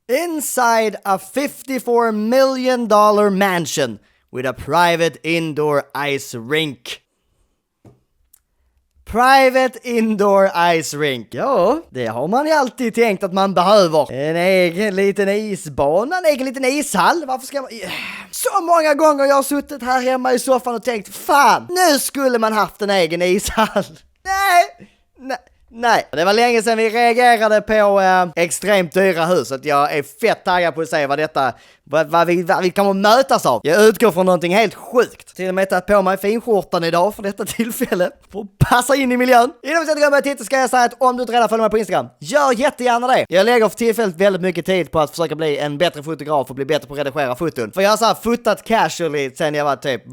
Inside a $54 million mansion with a private indoor ice rink. Private indoor ice rink. Ja, det har man ju alltid tänkt att man behöver. En egen liten isbana, en egen liten ishall. Varför ska man... Så många gånger jag har suttit här hemma i soffan och tänkt, fan, nu skulle man haft en egen ishall. Nej, det var länge sedan vi reagerade på extremt dyra huset. Jag är fett taggad på att se vad vi kommer mötas av. Jag utgår från någonting helt sjukt. Till och med tagit på mig finskjortan idag för detta tillfälle. För att passa in i miljön. Innan vi sätter igång med att titta ska jag säga att om du inte redan följer mig på Instagram, gör jättegärna det. Jag lägger för tillfället väldigt mycket tid på att försöka bli en bättre fotograf och bli bättre på att redigera foton. För jag har så här fotat casually sen jag var typ,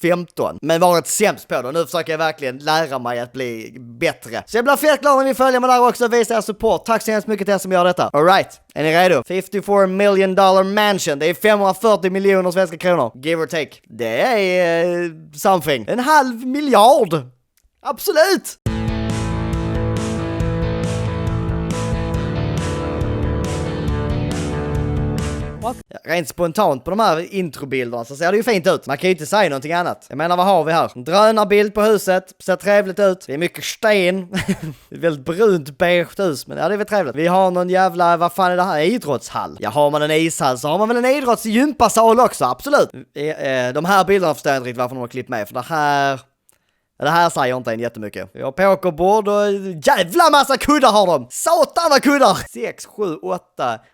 15. Men varit sämst på det. Och nu försöker jag verkligen lära mig att bli bättre. Så jag blir fett glad när ni följer mig där också och visar er support. Tack så hemskt mycket till er som gör detta. Alright, är ni redo? $54 million mansion. Det är 540 miljoner svenska kronor. Give or take. Det är something. 500 miljoner. Absolut! Rent spontant på de här introbilderna så ser det ju fint ut. Man kan ju inte säga någonting annat. Jag menar, vad har vi här? En drönarbild på huset. Ser trevligt ut. Det är mycket sten. Det är väldigt brunt beige hus. Men ja, det är väl trevligt. Vi har någon jävla, vad fan är det här? Idrottshall. Ja, har man en ishall så har man väl en idrottsgympasal också. Absolut. De här bilderna förstår jag inte riktigt varför de har klippt med. För det här säger inte en jättemycket. Vi har pokerbord och jävla massa kuddar har de. Satan vad kuddar. 6, 7,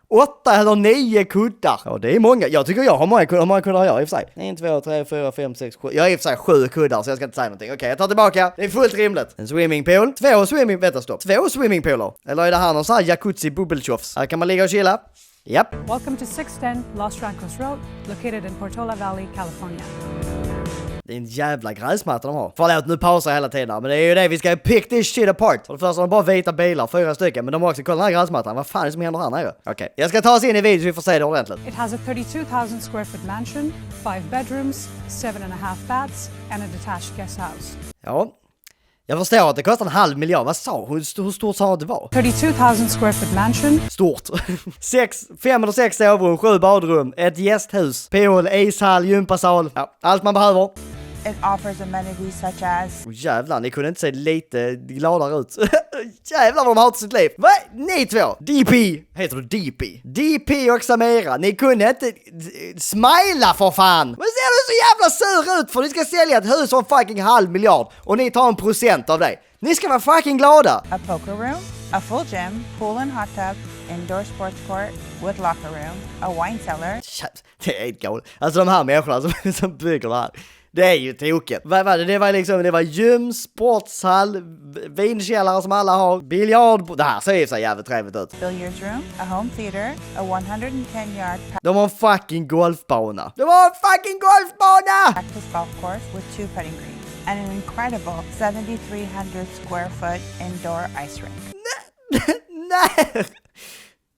8 eller 9 kuddar. Ja, det är många. Jag tycker jag har många kuddar. Hur många kuddar har jag i och för sig? 1, 2, 3, 4, 5, 6, 7. Jag har i och för sig 7 kuddar så jag ska inte säga någonting. Okej, jag tar tillbaka. Det är fullt rimligt. En swimmingpool. 2 swimmingpooler. Eller är det här någon sån här jacuzzi bubbeltjofs? Här kan man ligga och chilla. Japp. Welcome to 610 Los Rancos Road, located in Portola Valley, California. Det är en jävla gräsmatta de har. Förlåt, nu pausar jag hela tiden. Men det är ju det, vi ska pick this shit apart. För det första har de bara vita bilar, 4 stycken. Men de har också, kolla den här gräsmattan. Vad fan är det som händer här nere? Okej, jag ska ta oss in i videon så vi får se det ordentligt. It has a 32,000 square foot mansion, 5 bedrooms, 7.5 baths and a detached guest house. Ja, jag förstår att det kostar 500 miljoner. Vad sa hon? Hur stort sa hon att det var? 32,000 square foot mansion. Stort. 5 eller 6 sovrum, 7 badrum, ett gästhus, pool, ishall, gympasal. Ja, allt man behöver. It offers amenities such as... Jävlar, ni kunde inte se lite gladare ut. Jävlar vad de har till sitt liv. Vad? Ni två. DP. Heter du DP? DP och Samira. Ni kunde inte smila för fan. Vad ser du så jävla sur ut för? Ni ska sälja ett hus för fucking 500 miljoner och ni tar 1% av det. Ni ska vara fucking glada. A poker room, a full gym, pool and hot tub, indoor sports court with locker room, a wine cellar. Det är helt galet. Alltså de här människorna som bygger det här. Det är ju tokigt. Vad var det? Det var gym, sportshall, vinkällare som alla har, biljard. Det här ser ju så jävligt trevligt ut. Billiards room, a home theater, a 110-yard de har en fucking golfbana. Practice golf course with 2 putting greens and an incredible 7,300 square foot indoor ice rink.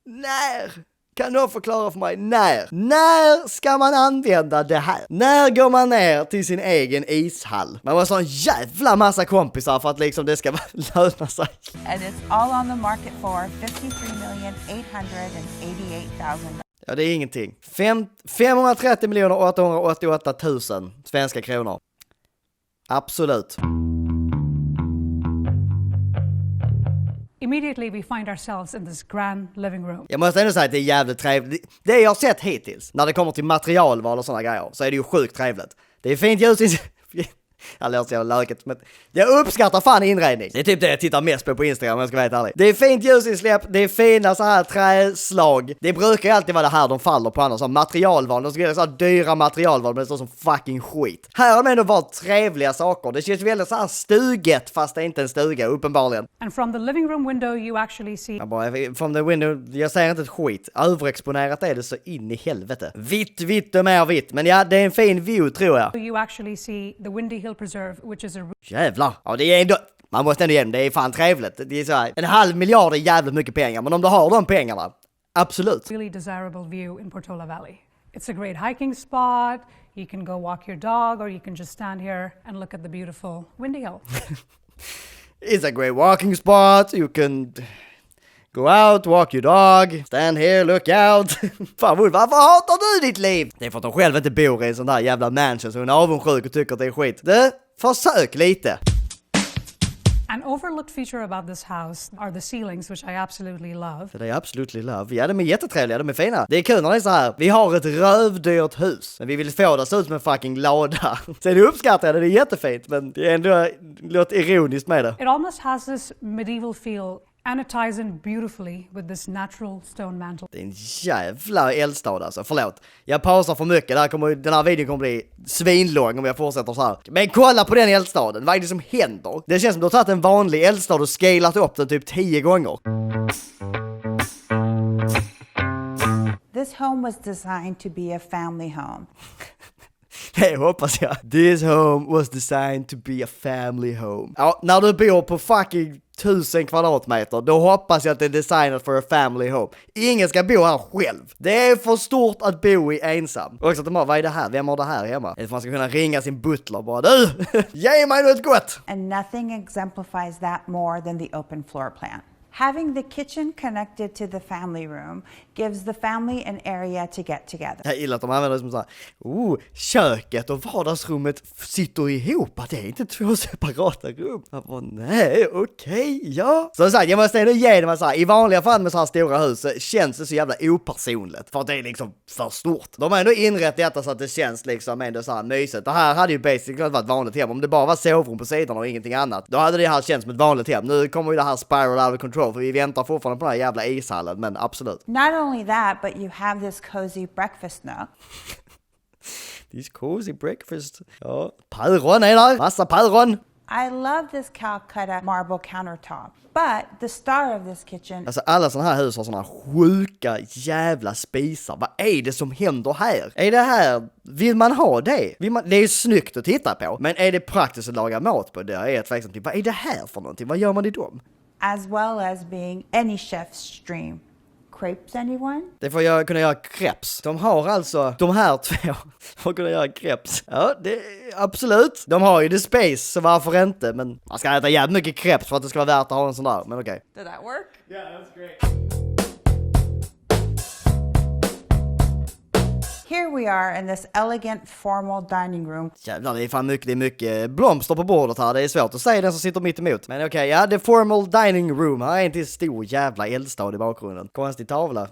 När? Kan någon förklara för mig när? När ska man använda det här? När går man ner till sin egen ishall? Man måste ha en jävla massa kompisar för att liksom det ska löna sig. And it's all on the market for $53,888,000. Ja, det är ingenting. 530 888 000 svenska kronor. Absolut. Immediately we find ourselves in this grand living room. Jag måste ändå säga att det är jävligt trevligt. Det jag har sett hittills, när det kommer till materialval och sådana grejer, så är det ju sjukt trevligt. Det är fint ljus. Jag låter jag löket, men jag uppskattar fan inredning. Det är typ det jag tittar mest på Instagram om jag ska vara helt ärlig. Det är fint ljusinsläpp, det är fina så här träslag. Det brukar ju alltid vara det här de faller på annars, som materialval. De ska göra så här dyra materialval, men det står som fucking skit. Här har de ändå varit trevliga saker. Det känns väldigt så här stuget, fast det är inte en stuga, uppenbarligen. And from the living room window you actually see... From the window, jag säger inte ett skit. Överexponerat är det så in i helvete. Vitt och mer vitt. Men ja, det är en fin view tror jag. You actually see the Windy Hill Preserve, which is a... Jävlar. Ja, det är ändå... Man måste ändå ge dem, det är fan trevligt. Det är så här, 500 miljoner är jävligt mycket pengar, men om du har de pengarna, absolut. Really desirable view in Portola Valley. It's a great hiking spot. You can go walk your dog, or you can just stand here and look at the beautiful Windy Hill. It's a great walking spot. You can Go out, walk your dog, stand here, look out. Fan, varför hatar du ditt liv? Det är för att de själva inte bor i en sån där jävla mansion så hon är avundsjuk och tycker att det är skit. Du, försök lite. An overlooked feature about this house are the ceilings, which I absolutely love. Det är absolutely love. Ja, de är jättetrevliga, de är fina. Det är kul när det är så här. Vi har ett rövdyrt hus, men vi vill få det att se ut som en fucking låda. Sen uppskattar jag det är jättefint, men det är ändå låt ironiskt med det. It almost has this medieval feel, and it ties in beautifully with this natural stone mantle. Det är en jävla eldstad alltså, förlåt. Jag pausar för mycket, den här videon kommer bli svinlång om jag fortsätter så här. Men kolla på den eldstaden, vad är det som händer? Det känns som du har tagit en vanlig eldstad och scalat upp den typ 10 gånger. This home was designed to be a family home. Det hoppas jag. This home was designed to be a family home. Ja, när du bor på fucking 1000 kvadratmeter, då hoppas jag att det är designat for a family home. Ingen ska bo här själv. Det är för stort att bo i ensam. Och också att de har, vad är det här? Vem har det här hemma? Eller man ska kunna ringa sin butler och bara, du, ge mig något gott! And nothing exemplifies that more than the open floor plan. Having the kitchen connected to the family room gives the family an area to get together. Jag gillar att de använder det som så här, köket och vardagsrummet sitter ihop. Det är inte 2 separata rum. Jag bara, nej, okej, ja. Så sagt, jag måste ändå ge dem så här, i vanliga fall med så här stora hus känns det så jävla opersonligt. För att det är liksom för stort. De har ändå inrett detta så att det känns liksom ändå så här mysigt. Det här hade ju basically varit ett vanligt hem. Om det bara var sovrum på sidan och ingenting annat, då hade det här känts som ett vanligt hem. Nu kommer ju det här spiral out of control. För vi väntar fortfarande på den här jävla ishallen, men absolut. Not only that, but you have this cozy breakfast nook. This cozy breakfast. Ja, päron är där. Massa päron. I love this Calcutta marble countertop. But the star of this kitchen... Alltså alla sådana här hus har sådana sjuka jävla spisar. Vad är det som händer här? Är det här... Vill man ha det? Det är ju snyggt att titta på. Men är det praktiskt att laga mat på? Det är tveksamt till. Vad är det här för någonting? Vad gör man i dem? As well as being any chef's dream. Crepes, anyone? Det får jag kunna göra crepes. De har alltså, de här två får kunna göra crepes. Ja, det absolut. De har ju the space, så varför inte? Men man ska äta jävligt mycket crepes för att det ska vara värt att ha en sån där. Men okej. Did that work? Yeah, that's great. Here we are in this elegant formal dining room. Jävlar, det är mycket blomster på bordet här. Det är svårt att säga den som sitter mitt emot. Men okej, ja, the formal dining room. Här är en stor jävla eldstad i bakgrunden. Konstig tavla.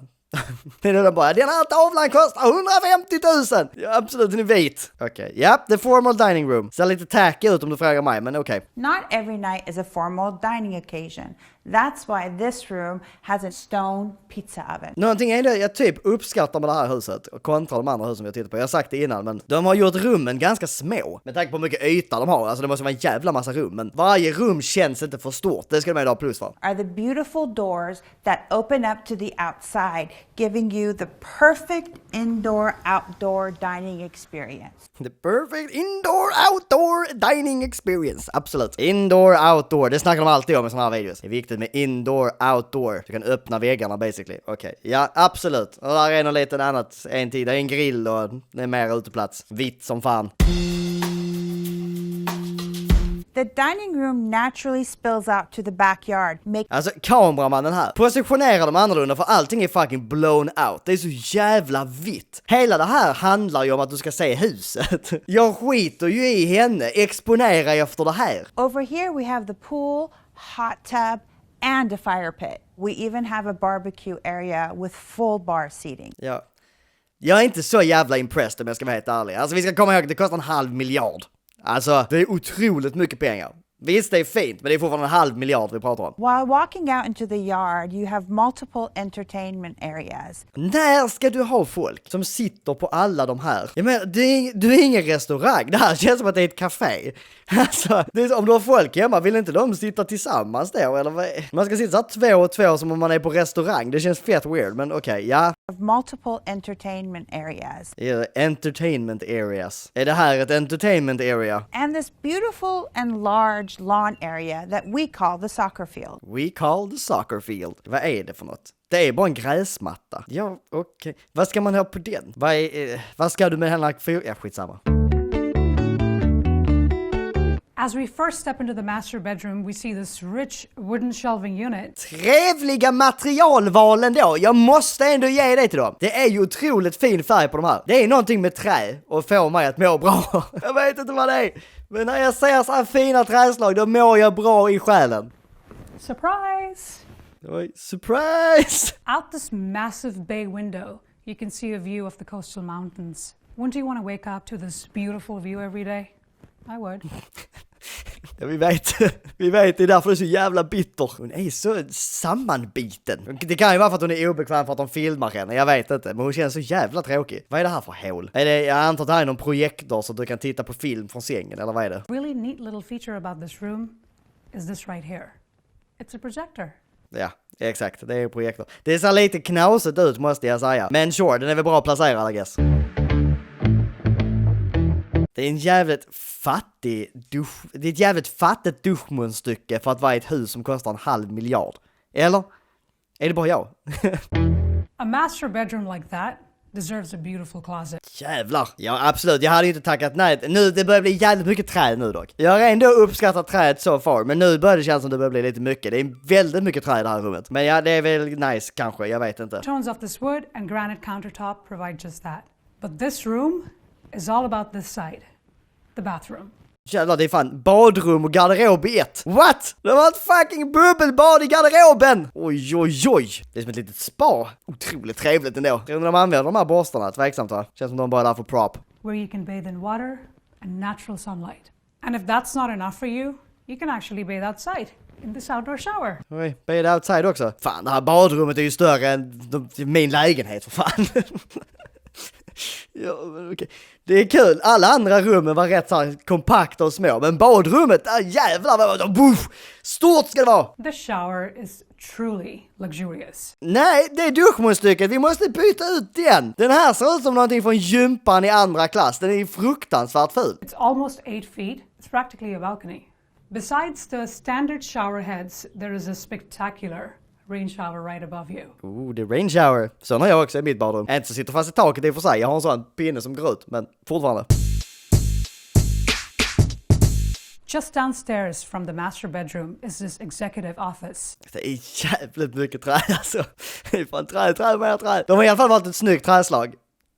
Det är den bara, den här tavlan kostar 150 000! Ja, absolut, den är vit. Okej, ja, the formal dining room. Ser lite tacky ut om du frågar mig, men okej. Not every night is a formal dining occasion. That's why this room has a stone pizza oven. Någonting är det jag typ uppskattar med det här huset kontra de andra husen vi har tittat på. Jag har sagt det innan, men de har gjort rummen ganska små. Med tanke på hur mycket yta de har. Alltså det måste vara en jävla massa rum. Men varje rum känns inte för stort. Det ska de ha plus för. Are the beautiful doors that open up to the outside, giving you the perfect indoor-outdoor dining experience. The perfect indoor-outdoor dining experience. Absolut. Indoor-outdoor. Det snackar de alltid om i såna här videos. Det är viktigt med indoor-outdoor. Du kan öppna väggarna basically. Okej. Ja, absolut. Och där är något lite annat. En tid. Det är en grill och det är mer uteplats. Vitt som fan. The dining room naturally spills out to the backyard. Alltså kameramannen här positionerar dem annorlunda för allting är fucking blown out. Det är så jävla vitt. Hela det här handlar ju om att du ska se huset. Jag skiter ju i henne. Exponera efter det här. Over here we have the pool, hot tub, and a fire pit. We even have a barbecue area with full bar seating. Ja. Jag är inte så jävla impressed om jag ska vara helt ärlig. Alltså vi ska komma ihåg att det kostar 500 miljoner. Alltså, det är otroligt mycket pengar. Visst, det är fint, men det är fortfarande 500 miljoner vi pratar om. While walking out into the yard, you have multiple entertainment areas. När ska du ha folk som sitter på alla de här? Jag menar, du är ingen restaurang. Det här känns som att det är ett café. Alltså, det är, om du har folk hemma, vill inte de sitta tillsammans då? Eller vad? Man ska sitta så här 2 och 2 som om man är på restaurang. Det känns fett weird, men okej, ja. Multiple entertainment areas. Yeah, entertainment areas. Är det här ett entertainment area? And this beautiful and large lawn area that we call the soccer field. We call the soccer field. Vad är det för något? Det är bara en gräsmatta. Ja, okej. Vad ska man ha på den? Vad ska du med den här? Ja, skitsamma. As we first step into the master bedroom, we see this rich wooden shelving unit. Trevliga materialvalen då. Jag måste ändå ge det till dem. Det är ju otroligt fin färg på de här. Det är någonting med trä och får mig att må bra. Jag vet inte vad det är. Men när jag ser så här fina träslag, då mår jag bra i själen. Surprise! Oj, surprise! Out this massive bay window, you can see a view of the coastal mountains. Wouldn't you want to wake up to this beautiful view every day? I would. Ja, vi vet, det är därför du är så jävla bitter. Hon är så sammanbiten. Det kan ju vara för att hon är obekväm för att de filmar henne, jag vet inte. Men hon känns så jävla tråkig. Vad är det här för hål? Jag antar att det här är någon projektor så att du kan titta på film från sängen, eller vad är det? Really neat little feature about this room is this right here. It's a projector. Ja, exakt. Det är en projektor. Det ser lite knasigt ut måste jag säga. Men sure, den är väl bra placerad, I guess. Det är en jävligt fattigt duschmunstycke för att vara ett hus som kostar 500 000 000. Eller? Är det bara jag? A master bedroom like that deserves a beautiful closet. Jävlar. Ja, absolut. Jag hade ju inte tackat nej. Nu, det börjar bli jävligt mycket träd nu dock. Jag har ändå uppskattat trädet så far, men nu börjar det kännas som det börjar bli lite mycket. Det är väldigt mycket träd i det här rummet. Men ja, det är väl nice kanske, jag vet inte. Tones of this wood and granite countertop provide just that. But this room is all about this side. The bathroom. Jävlar, det är fan badrum och garderob i ett. What? Det var ett fucking bubbelbad i garderoben! Oj, oj, oj. Det är som ett litet spa. Otroligt trevligt ändå. Jag undrar om de använder de här borstarna. Tveksamt va? Känns som de bara är där för prop. Where you can bathe in water and natural sunlight. And if that's not enough for you, you can actually bathe outside in this outdoor shower. Oj, bathe outside också. Fan, det här badrummet är ju större än min lägenhet för fan. Ja, okay. Det är kul. Alla andra rummen var rätt så här kompakta och små. Men badrummet, jävlar, stort ska det vara. The shower is truly luxurious. Nej, det är duschmunstycket. Vi måste byta ut den. Den här ser ut som någonting från gympan i andra klass. Den är fruktansvärt ful. It's almost 8 feet. It's practically a balcony. Besides the standard shower heads, there is a spectacular rain shower right above you. Det är rain shower. Så har jag också i mitt badrum. Inte så sitter fast i taket i och för sig. Jag har en sån pinne som går ut, men fortfarande. Just downstairs from the master bedroom is this executive office. Det är jävligt mycket träd alltså. Det är fan träd. De har i alla fall valt ett snyggt träslag.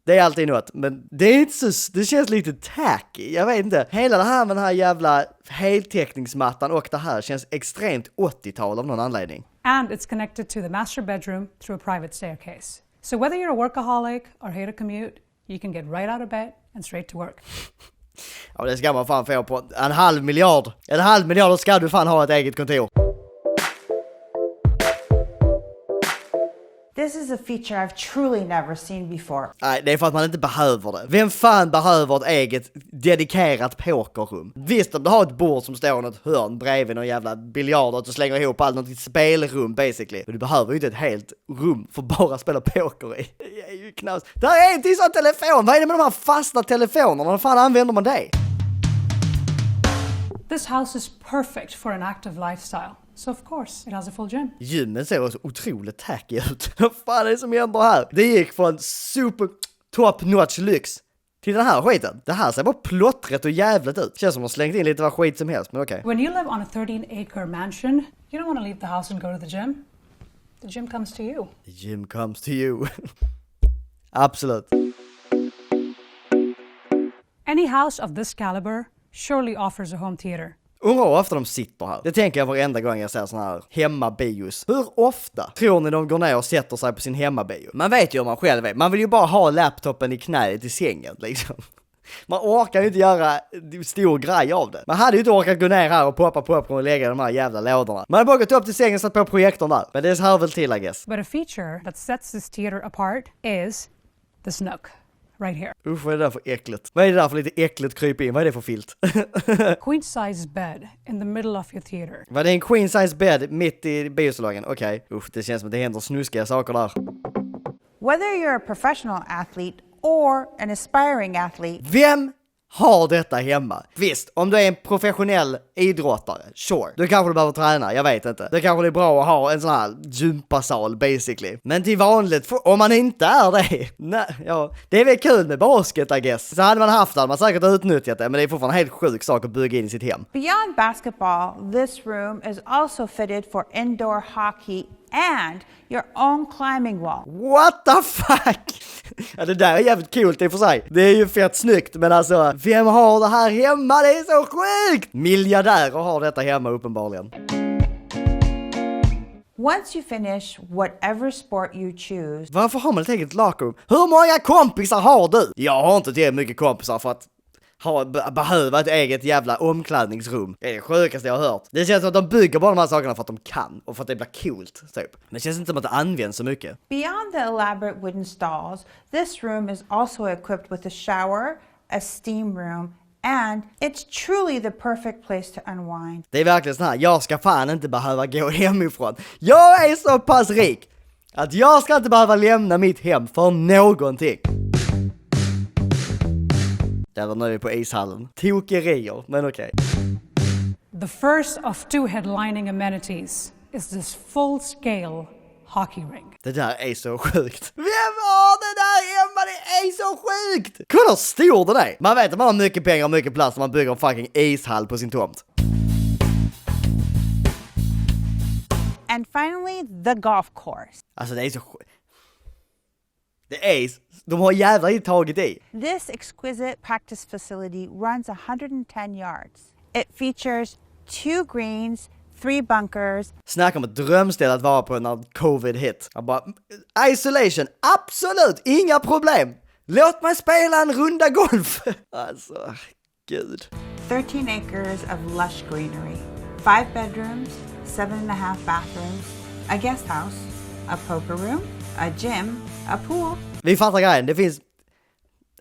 Det är alltid något, men det är inte så, det känns lite tacky, jag vet inte. Hela det här med den här jävla heltäckningsmattan och det här känns extremt 80-tal av någon anledning. And it's connected to the master bedroom through a private staircase. So whether you're a workaholic or hate a commute, you can get right out of bed and straight to work. Ja, det ska man fan få på 500 000 000. 500 000 000 ska du fan ha ett eget kontor. This is a feature I've truly never seen before. Nej, det är för att man inte behöver det. Vem fan behöver ett eget dedikerat pokerrum? Visst, om du har ett bord som står i något hörn bredvid någon jävla biljard och du slänger ihop allt, något spelrum basically. Men du behöver ju inte ett helt rum för bara spela poker i. Det är ju knas. Det här är inte en sån telefon. Vad är det med de här fasta telefonerna? Vad fan använder man det? This house is perfect for an active lifestyle. So of course, it has a full gym. Gymmen ser så otroligt tacky ut. Vad fan är det som händer här? Det gick från super top notch lyx till den här skiten. Det här ser bara plottret och jävligt ut. Känns som de slängt in lite vad skit som helst, men okej. When you live on a 13-acre mansion, you don't want to leave the house and go to the gym. The gym comes to you. The gym comes to you. Absolut. Any house of this caliber surely offers a home theater. Undrar hur ofta de sitter här. Det tänker jag varenda gång jag ser sån här hemmabios. Hur ofta tror ni de går ner och sätter sig på sin hemmabio? Man vet ju hur man själv är. Man vill ju bara ha laptopen i knät i sängen liksom. Man orkar ju inte göra stor grej av det. Man hade ju inte orkat gå ner här och poppa popcorn och lägga de här jävla lådorna. Man hade bara gått upp till sängen och satt på projektorn där. Men det hör väl till, I guess. But a feature that sets this theater apart is the snook. Right here. Usch, vad är det där för äckligt? Vad är det där för lite äckligt kryp in? Vad är det för filt? Queen size bed in the middle of your theater. Vad är en queen size bed mitt i biosalongen? Okej. Usch, det känns som att det händer snuskiga saker där. Whether you're a professional athlete or an aspiring athlete, Vem har detta hemma. Visst, om du är en professionell idrottare, sure. Då kanske du behöver träna, jag vet inte. Det kanske är bra att ha en sån här gympasal basically. Men till vanligt, om man inte är det. Nej, ja, det är väl kul med basket, I guess. Så hade man haft det, hade man säkert utnyttjat det. Men det är fortfarande en helt sjuk sak att bygga in i sitt hem. Beyond basketball, this room is also fitted for indoor hockey and your own climbing wall. What the fuck? Ja, det där är jävligt coolt i och för sig. Det är ju fett snyggt, men alltså, vem har det här hemma? Det är så sjukt! Miljardärer har detta hemma uppenbarligen. Once you finish whatever sport you choose. Varför har man ett eget locker? Hur många kompisar har du? Jag har inte tillräckligt mycket kompisar för att behöva ett eget jävla omklädningsrum. Det är det sjukaste jag har hört. Det känns som att de bygger bara de här sakerna för att de kan och för att det blir coolt, typ. Men det känns inte som att det används så mycket. Beyond the elaborate wooden stalls, this room is also equipped with a shower, a steam room, and it's truly the perfect place to unwind. Det är verkligen så här, jag ska fan inte behöva gå hemifrån. Jag är så pass rik att jag ska inte behöva lämna mitt hem för någonting. Där var vi på ishallen. Tokerier, men okej. The first of 2 headlining amenities is this full-scale hockey rink. Det där är så sjukt. Vem har det där hemma? Det är så sjukt! Kolla hur stor den är. Man vet att man har mycket pengar och mycket plats när man bygger en fucking ishall på sin tomt. And finally, the golf course. Alltså det är så sjukt. De har jävla inte tagit i. This exquisite practice facility runs 110 yards. It features 2 greens, 3 bunkers. Snacka om ett drömställe att vara på när covid hit. Jag bara, isolation, absolut, inga problem. Låt mig spela en runda golf. Alltså, gud. 13 acres of lush greenery. 5 bedrooms, 7.5 bathrooms, a guest house, a poker room, a gym, a pool. Vi fattar grejen, det finns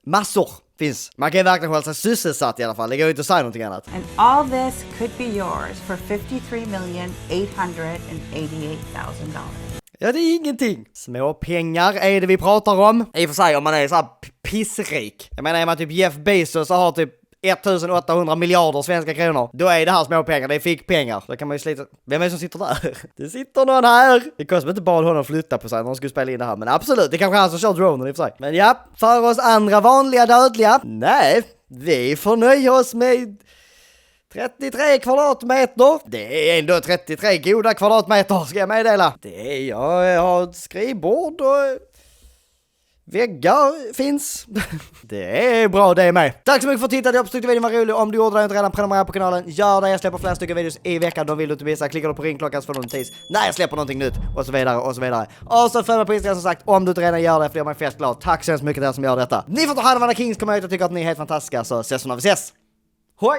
massor. Man kan verkligen hålla sig sysselsatt i alla fall. Det går ju inte att säga någonting annat. And all this could be yours for $53,888,000. Ja, det är ingenting. Små pengar är det vi pratar om. I och för sig om man är så här pissrik. Jag menar, är man typ Jeff Bezos och har typ 1800 miljarder svenska kronor. Då är det här små pengar, det är fickpengar. Då kan man ju slita. Vem är det som sitter där? Det sitter någon här. Det kostar inte bara honom att flytta på sig när de skulle spela in det här. Men absolut, det kanske är han som kör dronen i och för sig. Men ja, för oss andra vanliga dödliga. Nej, vi får nöja oss med 33 kvadratmeter. Det är ändå 33 goda kvadratmeter, ska jag meddela. Det är, jag har ett skrivbord och väggar finns. Det är bra det med. Tack så mycket för att du tittade. Jag tyckte videon var rolig. Om du gjorde det och inte redan prenumerera på kanalen, gör det. Jag släpper flera stycken videos i veckan. De vill du inte missa. Klickar du på ringklockan så får du en notis när jag släpper någonting nytt. Och så vidare och så vidare. Och så följ mig på Instagram som sagt. Om du inte redan gör det, för det gör mig fett glad. Tack så hemskt mycket till er som gör detta. Ni får ta hand om alla Kings. Kommer jag tycker att ni är helt fantastiska. Så ses när vi ses. Hoj!